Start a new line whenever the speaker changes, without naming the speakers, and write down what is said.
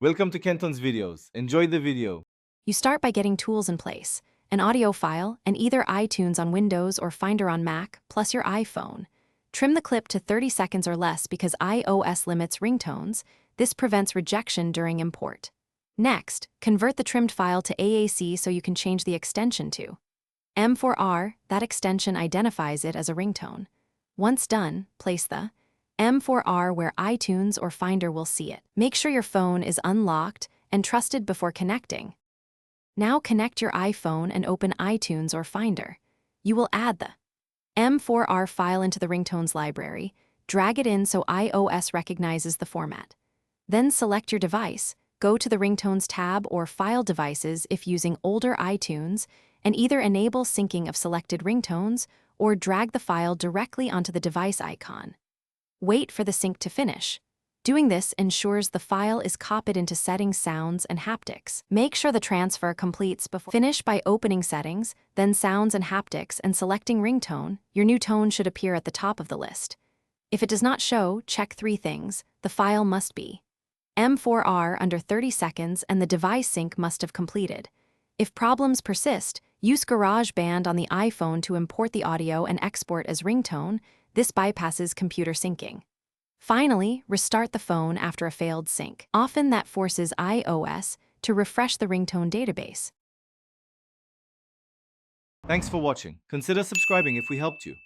Welcome to Kenton's videos. Enjoy the video.
You start by getting tools in place, an audio file, and either iTunes on Windows or Finder on Mac, plus your iPhone. Trim the clip to 30 seconds or less because iOS limits ringtones. This prevents rejection during import. Next, convert the trimmed file to AAC so you can change the extension to M4R. That extension identifies it as a ringtone. Once done, place the M4R where iTunes or Finder will see it. Make sure your phone is unlocked and trusted before connecting. Now connect your iPhone and open iTunes or Finder. You will add the M4R file into the ringtones library. Drag it in so iOS recognizes the format. Then select your device, go to the Ringtones tab or File Devices if using older iTunes, and either enable syncing of selected ringtones or drag the file directly onto the device icon. Wait for the sync to finish. Doing this ensures the file is copied into Settings, Sounds, and Haptics. Make sure the transfer completes before. Finish by opening Settings, then Sounds and Haptics, and selecting Ringtone. Your new tone should appear at the top of the list. If it does not show, check 3 things. The file must be M4R under 30 seconds and the device sync must have completed. If problems persist, use GarageBand on the iPhone to import the audio and export as ringtone. This bypasses computer syncing. Finally, restart the phone after a failed sync. Often that forces iOS to refresh the ringtone database.
Thanks for watching. Consider subscribing if we helped you.